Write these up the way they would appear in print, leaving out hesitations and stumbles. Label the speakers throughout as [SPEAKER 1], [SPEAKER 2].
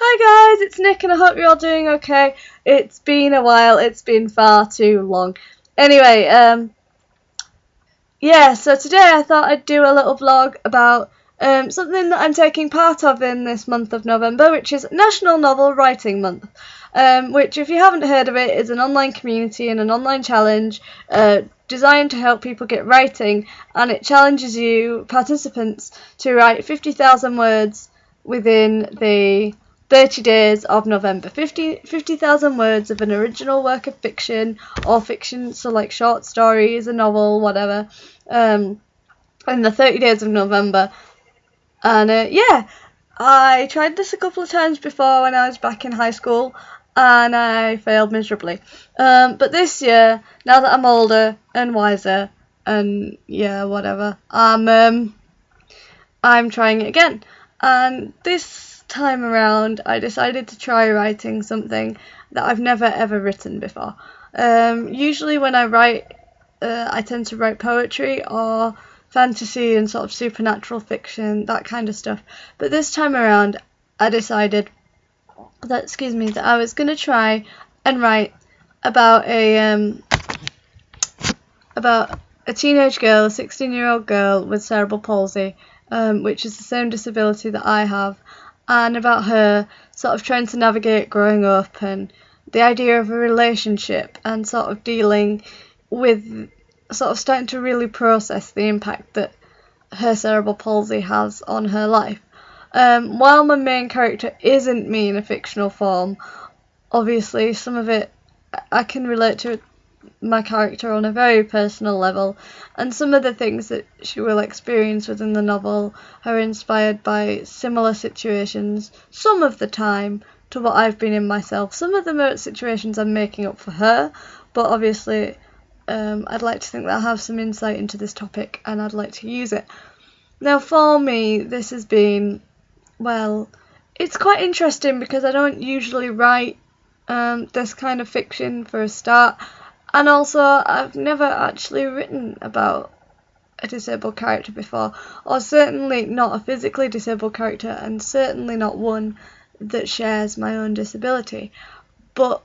[SPEAKER 1] Hi guys, it's Nick and I hope you're all doing okay. It's been a while, it's been far too long. Anyway, so today I thought I'd do a little vlog about something that I'm taking part of in this month of November, which is National Novel Writing Month. Which, if you haven't heard of it, is an online community and an online challenge designed to help people get writing, and it challenges you, participants, to write 50,000 words within the 30 days of November. 50,000 words of an original work of fiction or fiction, so like short stories, a novel, whatever, in the 30 days of November. And I tried this a couple of times before when I was back in high school, and I failed miserably. But this year, now that I'm older and wiser, and whatever, I'm trying it again. And this time around, I decided to try writing something that I've never ever written before. Usually when I write, I tend to write poetry or fantasy and sort of supernatural fiction, that kind of stuff. But this time around, I decided that I was going to try and write about a teenage girl, a 16-year-old girl with cerebral palsy, which is the same disability that I have, and about her sort of trying to navigate growing up and the idea of a relationship and sort of dealing with sort of starting to really process the impact that her cerebral palsy has on her life. While my main character isn't me in a fictional form, obviously some of it I can relate to my character on a very personal level, and some of the things that she will experience within the novel are inspired by similar situations some of the time to what I've been in myself. Some of them are situations I'm making up for her, but obviously I'd like to think that I have some insight into this topic and I'd like to use it. Now for me, this has been, it's quite interesting because I don't usually write this kind of fiction for a start. And also, I've never actually written about a disabled character before, or certainly not a physically disabled character, and certainly not one that shares my own disability. But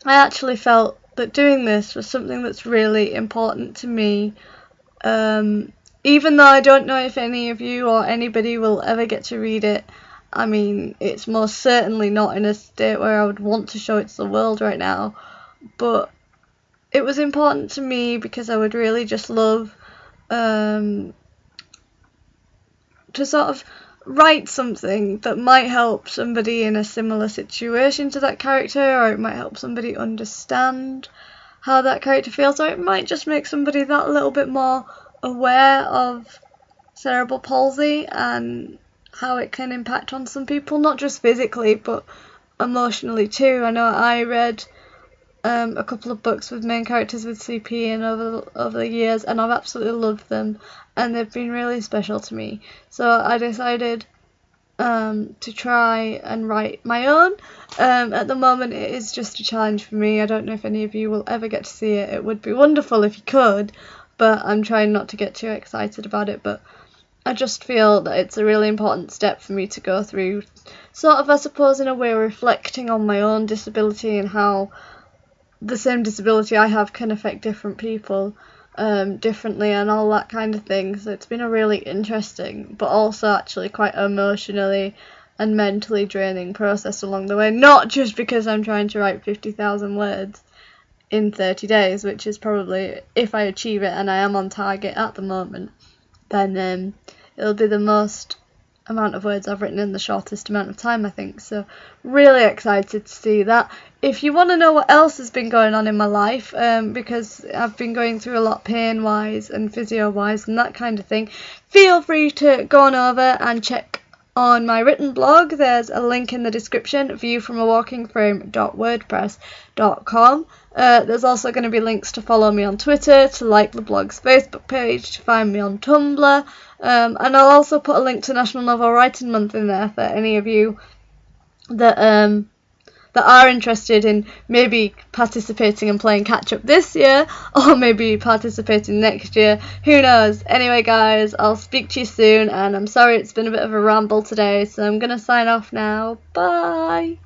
[SPEAKER 1] I actually felt that doing this was something that's really important to me, even though I don't know if any of you or anybody will ever get to read it. I mean, it's most certainly not in a state where I would want to show it to the world right now, but it was important to me because I would really just love to sort of write something that might help somebody in a similar situation to that character, or it might help somebody understand how that character feels, or it might just make somebody that little bit more aware of cerebral palsy and how it can impact on some people, not just physically but emotionally too. I know I read a couple of books with main characters with CP and over the years, and I've absolutely loved them, and they've been really special to me. So I decided to try and write my own. At the moment it is just a challenge for me. I don't know if any of you will ever get to see it. It would be wonderful if you could, but I'm trying not to get too excited about it. But I just feel that it's a really important step for me to go through, sort of, I suppose, in a way reflecting on my own disability and how the same disability I have can affect different people differently and all that kind of thing. So it's been a really interesting but also actually quite emotionally and mentally draining process along the way, not just because I'm trying to write 50,000 words in 30 days, which is probably, if I achieve it, and I am on target at the moment, then it'll be the most amount of words I've written in the shortest amount of time, I think. So really excited to see that. If you want to know what else has been going on in my life, because I've been going through a lot pain wise and physio wise and that kind of thing, feel free to go on over and check on my written blog. There's a link in the description, viewfromawalkingframe.wordpress.com. There's also going to be links to follow me on Twitter, to like the blog's Facebook page, to find me on Tumblr, and I'll also put a link to National Novel Writing Month in there for any of you that that are interested in maybe participating and playing catch up this year, or maybe participating next year. Who knows? Anyway, guys, I'll speak to you soon, and I'm sorry it's been a bit of a ramble today, so I'm gonna sign off now. Bye.